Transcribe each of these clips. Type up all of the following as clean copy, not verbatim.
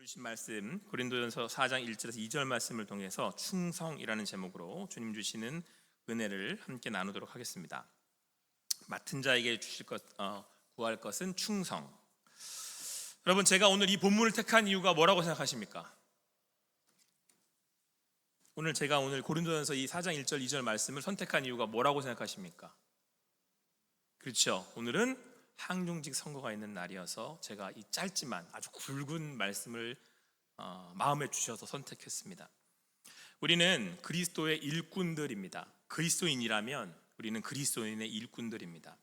주신 말씀 고린도전서 4장 1절에서 2절 말씀을 통해서 충성이라는 제목으로 주님 주시는 은혜를 함께 나누도록 하겠습니다. 맡은 자에게 구할 것은 충성. 여러분, 제가 오늘 이 본문을 택한 이유가 뭐라고 생각하십니까? 제가 고린도전서 이 4장 1절 2절 말씀을 선택한 이유가 뭐라고 생각하십니까? 그렇죠. 오늘은 항중직 선거가 있는 날이어서 제가 이 짧지만 아주 굵은 말씀을 마음에 주셔서 선택했습니다. 우리는 그리스도의 일꾼들입니다. 그리스도인이라면 우리는 그리스도인의 일꾼들입니다.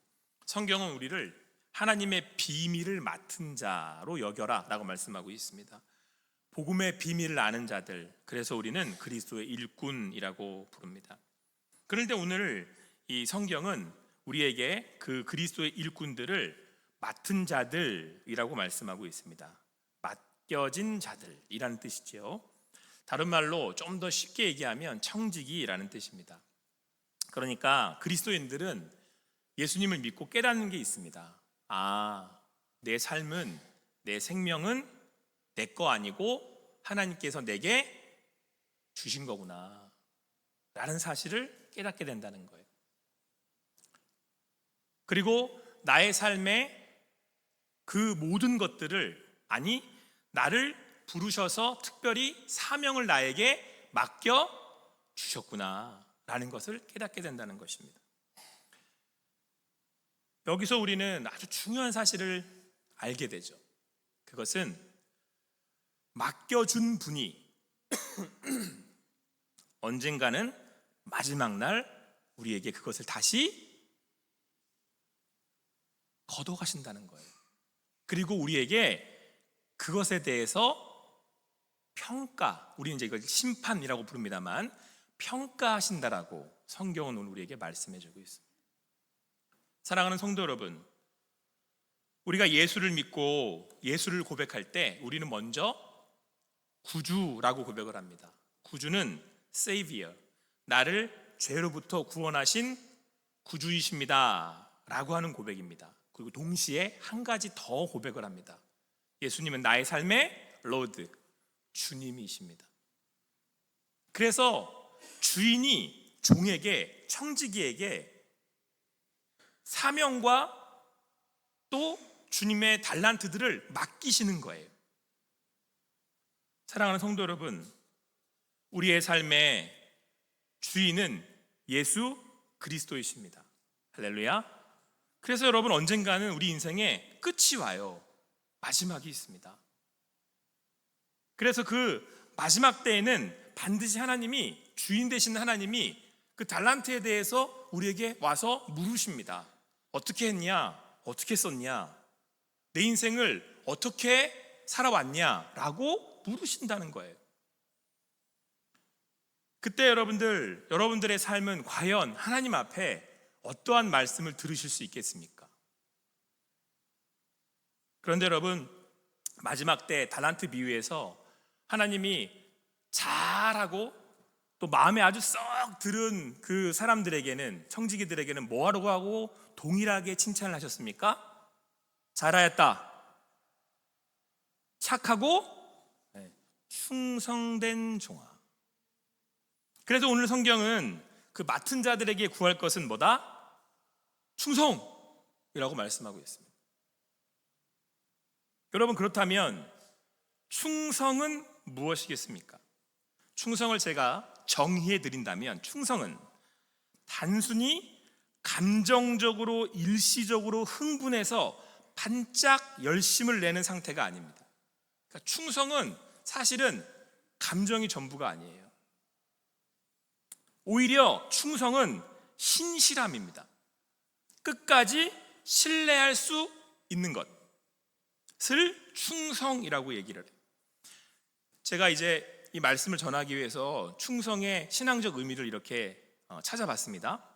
성경은 우리를 하나님의 비밀을 맡은 자로 여겨라 라고 말씀하고 있습니다. 복음의 비밀을 아는 자들, 그래서 우리는 그리스도의 일꾼이라고 부릅니다. 그런데 오늘 이 성경은 우리에게 그 그리스도의 일꾼들을 맡은 자들이라고 말씀하고 있습니다. 맡겨진 자들이라는 뜻이죠. 다른 말로 좀 더 쉽게 얘기하면 청지기라는 뜻입니다. 그러니까 그리스도인들은 예수님을 믿고 깨닫는 게 있습니다. 내 삶은, 내 생명은 내 거 아니고 하나님께서 내게 주신 거구나 라는 사실을 깨닫게 된다는 거예요. 그리고 나의 삶에 그 모든 것들을, 나를 부르셔서 특별히 사명을 나에게 맡겨 주셨구나 라는 것을 깨닫게 된다는 것입니다. 여기서 우리는 아주 중요한 사실을 알게 되죠. 그것은 맡겨준 분이 언젠가는 마지막 날 우리에게 그것을 다시 거둬가신다는 거예요. 그리고 우리에게 그것에 대해서 우리는 이제 이걸 심판이라고 부릅니다만 평가하신다라고 성경은 오늘 우리에게 말씀해주고 있습니다. 사랑하는 성도 여러분, 우리가 예수를 믿고 예수를 고백할 때 우리는 먼저 구주라고 고백을 합니다. 구주는 Savior, 나를 죄로부터 구원하신 구주이십니다 라고 하는 고백입니다. 그리고 동시에 한 가지 더 고백을 합니다. 예수님은 나의 삶의 로드, 주님이십니다. 그래서 주인이 종에게, 청지기에게 사명과 또 주님의 달란트들을 맡기시는 거예요. 사랑하는 성도 여러분, 우리의 삶의 주인은 예수 그리스도이십니다. 할렐루야. 그래서 여러분, 언젠가는 우리 인생에 끝이 와요. 마지막이 있습니다. 그래서 그 마지막 때에는 반드시 하나님이, 주인 되신 하나님이 그 달란트에 대해서 우리에게 와서 물으십니다. 어떻게 했냐? 어떻게 썼냐? 내 인생을 어떻게 살아왔냐? 라고 물으신다는 거예요. 그때 여러분들의 삶은 과연 하나님 앞에 어떠한 말씀을 들으실 수 있겠습니까? 그런데 여러분, 마지막 때 달란트 비유에서 하나님이 잘하고 또 마음에 아주 썩 들은 그 사람들에게는, 청지기들에게는 뭐하라고 하고 동일하게 칭찬을 하셨습니까? 잘하였다, 착하고 충성된 종아. 그래서 오늘 성경은 그 맡은 자들에게 구할 것은 뭐다? 충성이라고 말씀하고 있습니다. 여러분, 그렇다면 충성은 무엇이겠습니까? 충성을 제가 정의해 드린다면, 충성은 단순히 감정적으로 일시적으로 흥분해서 반짝 열심을 내는 상태가 아닙니다. 그러니까 충성은 사실은 감정이 전부가 아니에요. 오히려 충성은 신실함입니다. 끝까지 신뢰할 수 있는 것을 충성이라고 얘기를 해요. 제가 이제 이 말씀을 전하기 위해서 충성의 신앙적 의미를 이렇게 찾아봤습니다.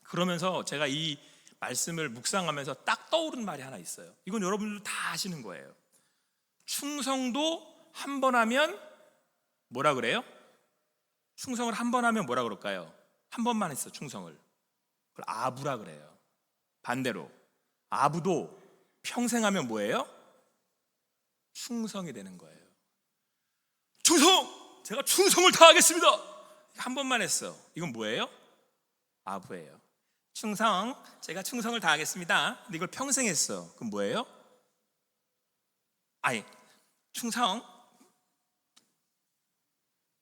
그러면서 제가 이 말씀을 묵상하면서 딱 떠오른 말이 하나 있어요. 이건 여러분들도 다 아시는 거예요. 충성도 한 번 하면 뭐라 그래요? 충성을 한 번 하면 뭐라 그럴까요? 한 번만 했어, 충성을. 그걸 아부라 그래요. 반대로 아부도 평생 하면 뭐예요? 충성이 되는 거예요. 제가 충성을 다하겠습니다. 한 번만 했어. 이건 뭐예요? 아부예요. 제가 충성을 다하겠습니다. 근데 이걸 평생 했어. 그럼 뭐예요? 아니, 충성,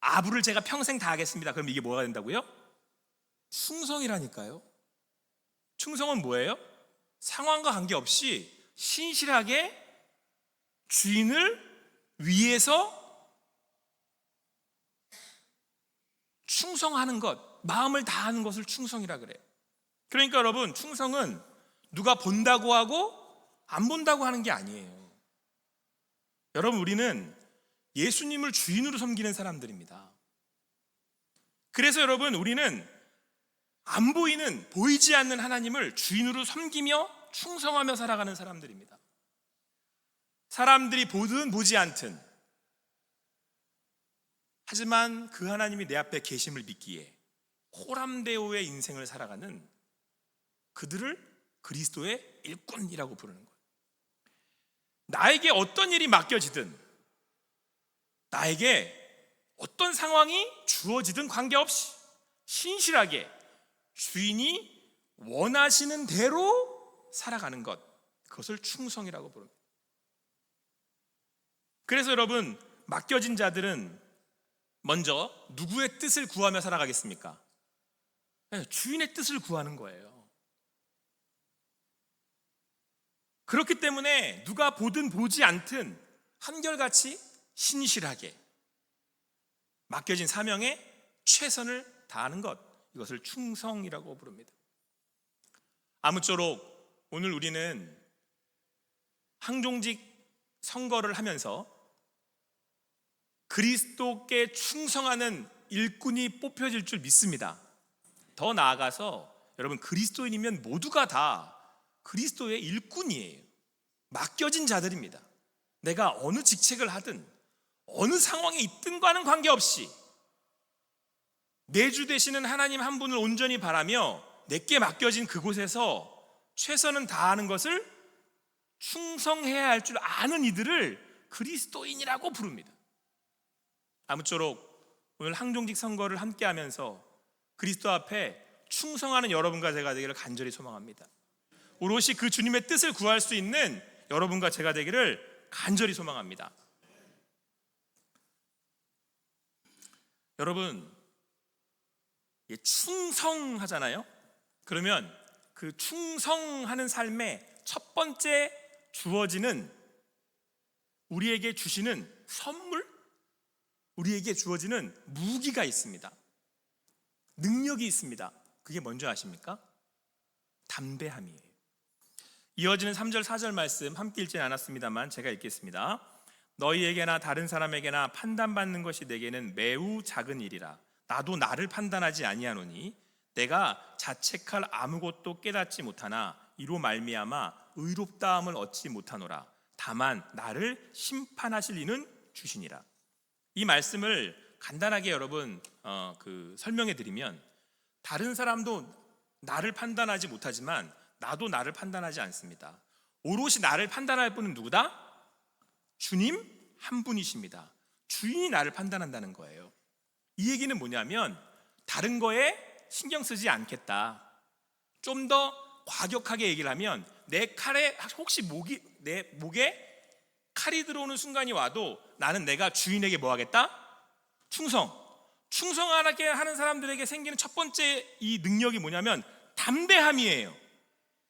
아부를 제가 평생 다하겠습니다. 그럼 이게 뭐가 된다고요? 충성이라니까요. 충성은 뭐예요? 상황과 관계없이 신실하게 주인을 위해서 충성하는 것, 마음을 다하는 것을 충성이라 그래요. 그러니까 여러분, 충성은 누가 본다고 하고 안 본다고 하는 게 아니에요. 여러분, 우리는 예수님을 주인으로 섬기는 사람들입니다. 그래서 여러분, 우리는 안 보이는, 보이지 않는 하나님을 주인으로 섬기며 충성하며 살아가는 사람들입니다. 사람들이 보든 보지 않든, 하지만 그 하나님이 내 앞에 계심을 믿기에 호람데오의 인생을 살아가는 그들을 그리스도의 일꾼이라고 부르는 거예요. 나에게 어떤 일이 맡겨지든, 나에게 어떤 상황이 주어지든 관계없이 신실하게 주인이 원하시는 대로 살아가는 것, 그것을 충성이라고 부릅니다. 그래서 여러분, 맡겨진 자들은 먼저 누구의 뜻을 구하며 살아가겠습니까? 주인의 뜻을 구하는 거예요. 그렇기 때문에 누가 보든 보지 않든 한결같이 신실하게 맡겨진 사명에 최선을 다하는 것, 이것을 충성이라고 부릅니다. 아무쪼록 오늘 우리는 항종직 선거를 하면서 그리스도께 충성하는 일꾼이 뽑혀질 줄 믿습니다. 더 나아가서 여러분, 그리스도인이면 모두가 다 그리스도의 일꾼이에요. 맡겨진 자들입니다. 내가 어느 직책을 하든 어느 상황에 있든과는 관계없이 내 주 되시는 하나님 한 분을 온전히 바라며 내게 맡겨진 그곳에서 최선을 다하는 것을 충성해야 할 줄 아는 이들을 그리스도인이라고 부릅니다. 아무쪼록 오늘 항종직 선거를 함께하면서 그리스도 앞에 충성하는 여러분과 제가 되기를 간절히 소망합니다. 오롯이 그 주님의 뜻을 구할 수 있는 여러분과 제가 되기를 간절히 소망합니다. 여러분, 충성하잖아요. 그러면 그 충성하는 삶의 첫 번째 주어지는, 우리에게 주시는 선물, 우리에게 주어지는 무기가 있습니다. 능력이 있습니다. 그게 뭔지 아십니까? 담대함이에요. 이어지는 3절 4절 말씀 함께 읽지는 않았습니다만 제가 읽겠습니다. 너희에게나 다른 사람에게나 판단받는 것이 내게는 매우 작은 일이라. 나도 나를 판단하지 아니하노니 내가 자책할 아무것도 깨닫지 못하나 이로 말미암아 의롭다함을 얻지 못하노라. 다만 나를 심판하실 이는 주시니라. 이 말씀을 간단하게 여러분 설명해 드리면, 다른 사람도 나를 판단하지 못하지만 나도 나를 판단하지 않습니다. 오롯이 나를 판단할 분은 누구다? 주님 한 분이십니다. 주인이 나를 판단한다는 거예요. 이 얘기는 뭐냐면, 다른 거에 신경 쓰지 않겠다. 좀 더 과격하게 얘기를 하면, 내 칼에 혹시 내 목에 칼이 들어오는 순간이 와도 나는 내가 주인에게 뭐 하겠다? 충성하게 하는 사람들에게 생기는 첫 번째 이 능력이 뭐냐면 담대함이에요.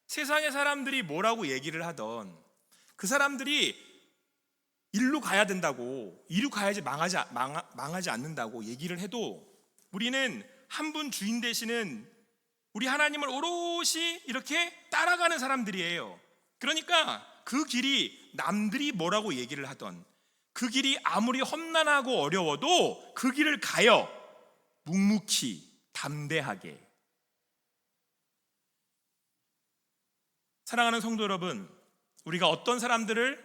세상의 사람들이 뭐라고 얘기를 하던, 그 사람들이 일로 가야 된다고, 이로 가야지 망하지 않는다고 얘기를 해도 우리는 한 분 주인 되시는 우리 하나님을 오롯이 이렇게 따라가는 사람들이에요. 그러니까 그 길이 남들이 뭐라고 얘기를 하던, 그 길이 아무리 험난하고 어려워도 그 길을 가요. 묵묵히 담대하게. 사랑하는 성도 여러분, 우리가 어떤 사람들을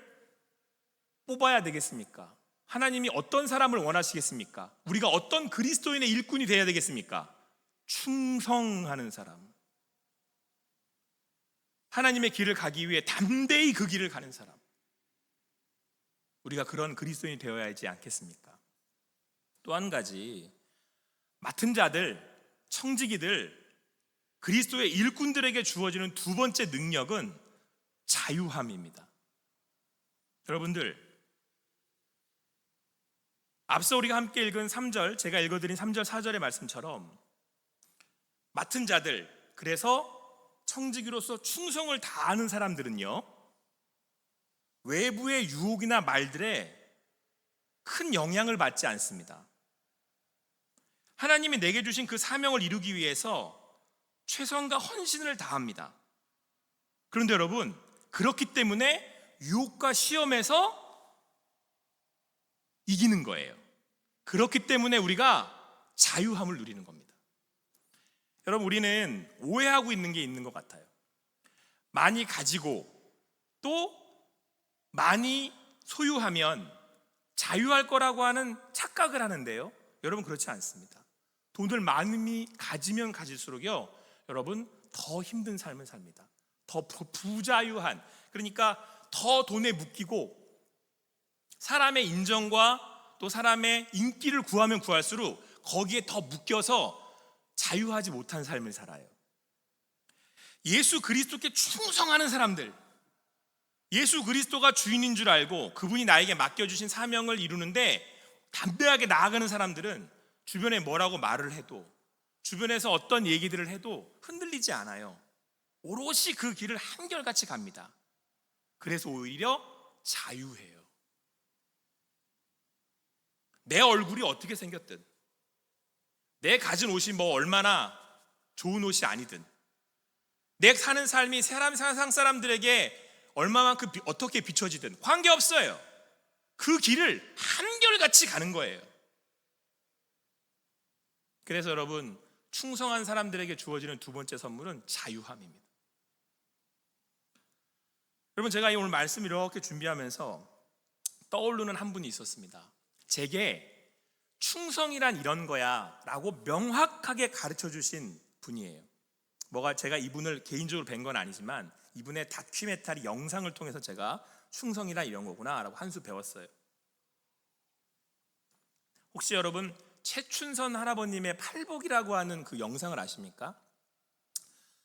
뽑아야 되겠습니까? 하나님이 어떤 사람을 원하시겠습니까? 우리가 어떤 그리스도인의 일꾼이 되어야 되겠습니까? 충성하는 사람, 하나님의 길을 가기 위해 담대히 그 길을 가는 사람, 우리가 그런 그리스도인이 되어야 하지 않겠습니까? 또 한 가지, 맡은 자들, 청지기들, 그리스도의 일꾼들에게 주어지는 두 번째 능력은 자유함입니다. 여러분들, 앞서 우리가 함께 읽은 3절, 제가 읽어드린 3절 4절의 말씀처럼 맡은 자들, 그래서 청지기로서 충성을 다하는 사람들은요, 외부의 유혹이나 말들에 큰 영향을 받지 않습니다. 하나님이 내게 주신 그 사명을 이루기 위해서 최선과 헌신을 다합니다. 그런데 여러분, 그렇기 때문에 유혹과 시험에서 이기는 거예요. 그렇기 때문에 우리가 자유함을 누리는 겁니다. 여러분, 우리는 오해하고 있는 게 있는 것 같아요. 많이 가지고 또 많이 소유하면 자유할 거라고 하는 착각을 하는데요, 여러분, 그렇지 않습니다. 돈을 많이 가지면 가질수록요, 여러분, 더 힘든 삶을 삽니다. 더 부자유한, 그러니까 더 돈에 묶이고 사람의 인정과 또 사람의 인기를 구하면 구할수록 거기에 더 묶여서 자유하지 못한 삶을 살아요. 예수 그리스도께 충성하는 사람들, 예수 그리스도가 주인인 줄 알고 그분이 나에게 맡겨주신 사명을 이루는데 담대하게 나아가는 사람들은 주변에 뭐라고 말을 해도, 주변에서 어떤 얘기들을 해도 흔들리지 않아요. 오롯이 그 길을 한결같이 갑니다. 그래서 오히려 자유해요. 내 얼굴이 어떻게 생겼든, 내 가진 옷이 뭐 얼마나 좋은 옷이 아니든, 내 사는 삶이 세상 사람들에게 얼마만큼 어떻게 비춰지든 관계없어요. 그 길을 한결같이 가는 거예요. 그래서 여러분, 충성한 사람들에게 주어지는 두 번째 선물은 자유함입니다. 여러분, 제가 오늘 말씀 이렇게 준비하면서 떠오르는 한 분이 있었습니다. 제게 충성이란 이런 거야 라고 명확하게 가르쳐 주신 분이에요. 제가 이분을 개인적으로 뵌 건 아니지만 이분의 다큐멘터리 영상을 통해서 제가 충성이란 이런 거구나 라고 한 수 배웠어요. 혹시 여러분 최춘선 할아버님의 팔복이라고 하는 그 영상을 아십니까?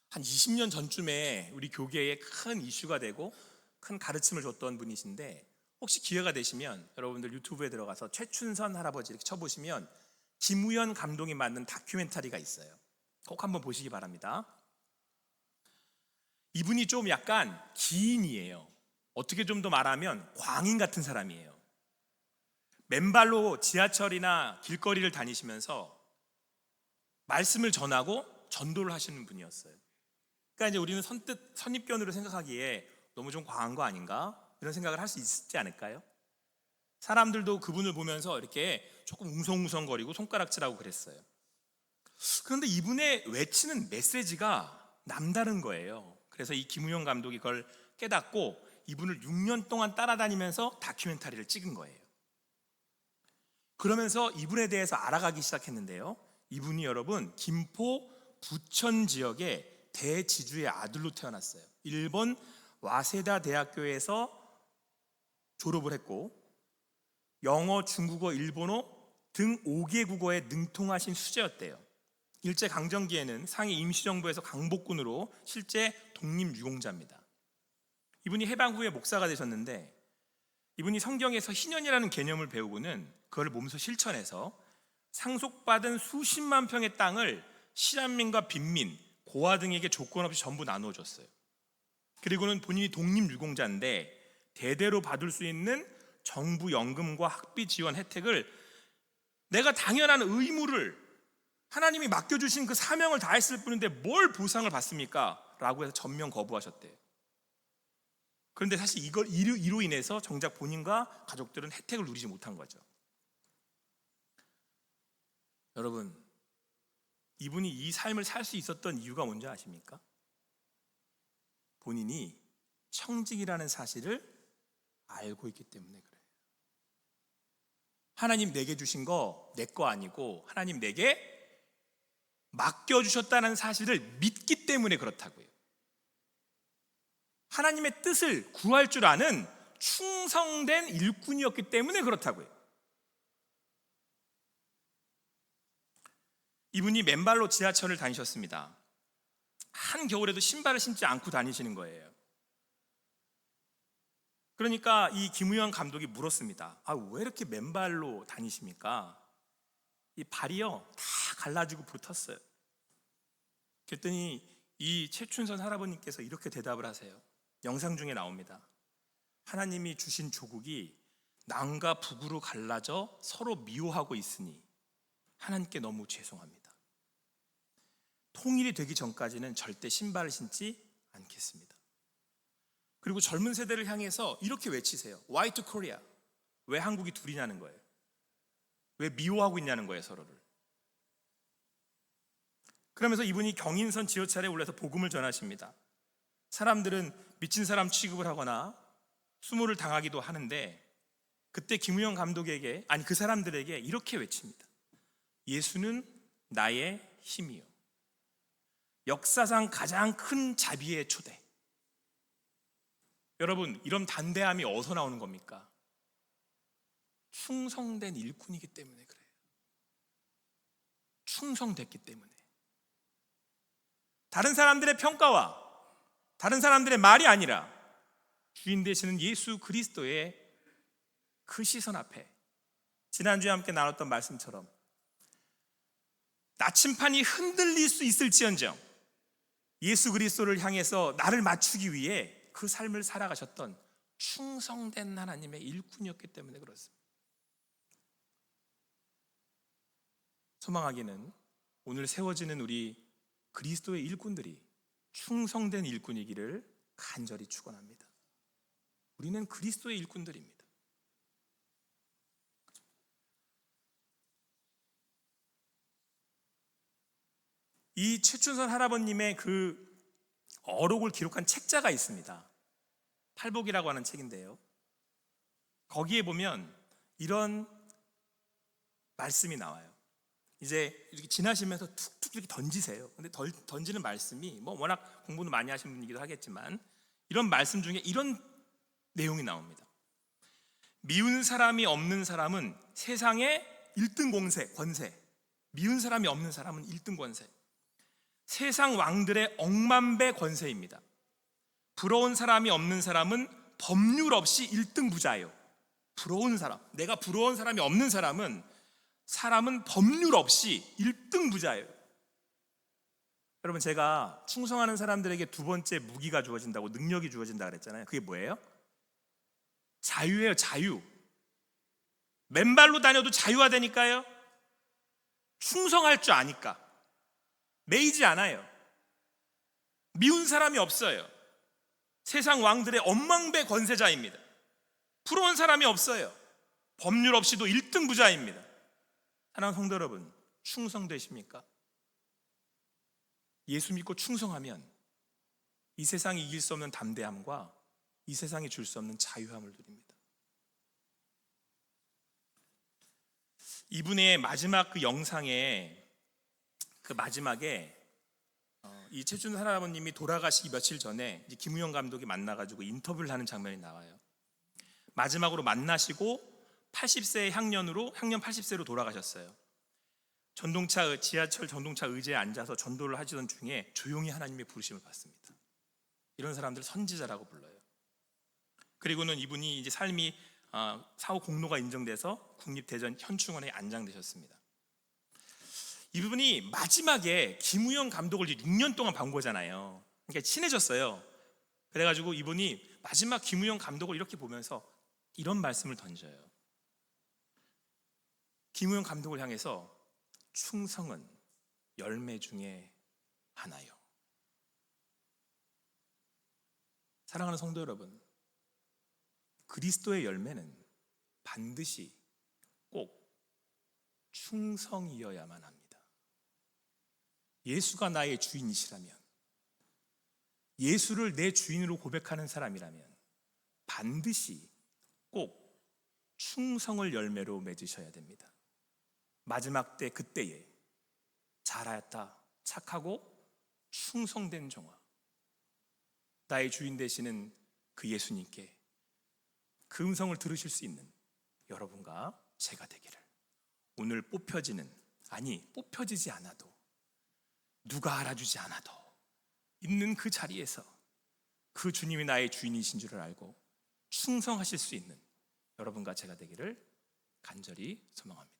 한 20년 전쯤에 우리 교계에 큰 이슈가 되고 큰 가르침을 줬던 분이신데, 혹시 기회가 되시면 여러분들 유튜브에 들어가서 최춘선 할아버지 이렇게 쳐보시면 김우현 감독이 만든 다큐멘터리가 있어요. 꼭 한번 보시기 바랍니다. 이분이 좀 약간 기인이에요. 어떻게 좀 더 말하면 광인 같은 사람이에요. 맨발로 지하철이나 길거리를 다니시면서 말씀을 전하고 전도를 하시는 분이었어요. 그러니까 이제 우리는 선입견으로 생각하기에 너무 좀 과한 거 아닌가? 이런 생각을 할 수 있지 않을까요? 사람들도 그분을 보면서 이렇게 조금 웅성웅성거리고 손가락질하고 그랬어요. 그런데 이분의 외치는 메시지가 남다른 거예요. 그래서 이 김우영 감독이 그걸 깨닫고 이분을 6년 동안 따라다니면서 다큐멘터리를 찍은 거예요. 그러면서 이분에 대해서 알아가기 시작했는데요, 이분이 여러분 김포 부천 지역의 대지주의 아들로 태어났어요. 일본 와세다 대학교에서 졸업을 했고 영어, 중국어, 일본어 등 5개 국어에 능통하신 수재였대요. 일제강점기에는 상해 임시정부에서 강복군으로 실제 독립유공자입니다. 이분이 해방 후에 목사가 되셨는데, 이분이 성경에서 희년이라는 개념을 배우고는 그걸 몸소 실천해서 상속받은 수십만 평의 땅을 실한민과 빈민, 고아 등에게 조건 없이 전부 나누어 줬어요. 그리고는 본인이 독립유공자인데 대대로 받을 수 있는 정부 연금과 학비 지원 혜택을 내가 당연한 의무를, 하나님이 맡겨주신 그 사명을 다했을 뿐인데 뭘 보상을 받습니까? 라고 해서 전면 거부하셨대요. 그런데 사실 이로 인해서 정작 본인과 가족들은 혜택을 누리지 못한 거죠. 여러분, 이분이 이 삶을 살 수 있었던 이유가 뭔지 아십니까? 본인이 청직이라는 사실을 알고 있기 때문에 그래요. 하나님 내게 주신 거 내 거 아니고 하나님 내게 맡겨주셨다는 사실을 믿기 때문에 그렇다고요. 하나님의 뜻을 구할 줄 아는 충성된 일꾼이었기 때문에 그렇다고요. 이분이 맨발로 지하철을 다니셨습니다. 한겨울에도 신발을 신지 않고 다니시는 거예요. 그러니까 이 김우영 감독이 물었습니다. 왜 이렇게 맨발로 다니십니까? 이 발이요 다 갈라지고 부르텄어요. 그랬더니 이 최춘선 할아버님께서 이렇게 대답을 하세요. 영상 중에 나옵니다. 하나님이 주신 조국이 남과 북으로 갈라져 서로 미워하고 있으니 하나님께 너무 죄송합니다. 통일이 되기 전까지는 절대 신발을 신지 않겠습니다. 그리고 젊은 세대를 향해서 이렇게 외치세요. Why to Korea? 왜 한국이 둘이냐는 거예요. 왜 미워하고 있냐는 거예요, 서로를. 그러면서 이분이 경인선 지하철에 올라서 복음을 전하십니다. 사람들은 미친 사람 취급을 하거나 수모를 당하기도 하는데, 그때 김우영 감독에게, 그 사람들에게 이렇게 외칩니다. 예수는 나의 힘이요, 역사상 가장 큰 자비의 초대. 여러분, 이런 담대함이 어디서 나오는 겁니까? 충성된 일꾼이기 때문에 그래요. 충성됐기 때문에. 다른 사람들의 평가와 다른 사람들의 말이 아니라 주인 되시는 예수 그리스도의 그 시선 앞에, 지난주에 함께 나눴던 말씀처럼 나침판이 흔들릴 수 있을지언정 예수 그리스도를 향해서 나를 맞추기 위해 그 삶을 살아가셨던 충성된 하나님의 일꾼이었기 때문에 그렇습니다. 소망하기는 오늘 세워지는 우리 그리스도의 일꾼들이 충성된 일꾼이기를 간절히 축원합니다. 우리는 그리스도의 일꾼들입니다. 이 최춘선 할아버님의 그 어록을 기록한 책자가 있습니다. 팔복이라고 하는 책인데요, 거기에 보면 이런 말씀이 나와요. 이제 이렇게 지나시면서 툭툭 이렇게 던지세요. 근데 던지는 말씀이 워낙 공부는 많이 하신 분이기도 하겠지만, 이런 말씀 중에 이런 내용이 나옵니다. 미운 사람이 없는 사람은 세상의 1등 권세. 미운 사람이 없는 사람은 1등 권세. 세상 왕들의 억만배 권세입니다. 부러운 사람이 없는 사람은 법률 없이 1등 부자예요. 부러운 사람, 내가 부러운 사람이 없는 사람은 법률 없이 1등 부자예요. 여러분, 제가 충성하는 사람들에게 두 번째 무기가 주어진다고, 능력이 주어진다고 그랬잖아요. 그게 뭐예요? 자유예요. 자유. 맨발로 다녀도 자유가 되니까요. 충성할 줄 아니까. 매이지 않아요. 미운 사람이 없어요. 세상 왕들의 억만배 권세자입니다. 부러운 사람이 없어요. 법률 없이도 1등 부자입니다. 사랑하는 성도 여러분, 충성되십니까? 예수 믿고 충성하면 이 세상이 이길 수 없는 담대함과 이 세상이 줄 수 없는 자유함을 누립니다. 이분의 마지막 그 영상에, 그 마지막에 이 최춘선 할아버님이 돌아가시기 며칠 전에 이제 김우영 감독이 만나가지고 인터뷰를 하는 장면이 나와요. 마지막으로 만나시고 80세의 향년 80세로 돌아가셨어요. 지하철 전동차 의자에 앉아서 전도를 하시던 중에 조용히 하나님의 부르심을 받습니다. 이런 사람들 선지자라고 불러요. 그리고는 이분이 이제 삶이 사후 공로가 인정돼서 국립대전 현충원에 안장되셨습니다. 이분이 마지막에 김우영 감독을 6년 동안 본 거잖아요. 그러니까 친해졌어요. 그래가지고 이분이 마지막 김우영 감독을 이렇게 보면서 이런 말씀을 던져요. 김우영 감독을 향해서 충성은 열매 중에 하나요. 사랑하는 성도 여러분, 그리스도의 열매는 반드시 꼭 충성이어야만 합니다. 예수가 나의 주인이시라면, 예수를 내 주인으로 고백하는 사람이라면 반드시 꼭 충성을 열매로 맺으셔야 됩니다. 마지막 때, 그때에 잘하였다, 착하고 충성된 종아, 나의 주인 되시는 그 예수님께 그 음성을 들으실 수 있는 여러분과 제가 되기를, 오늘 뽑혀지지 않아도 누가 알아주지 않아도 있는 그 자리에서 그 주님이 나의 주인이신 줄을 알고 충성하실 수 있는 여러분과 제가 되기를 간절히 소망합니다.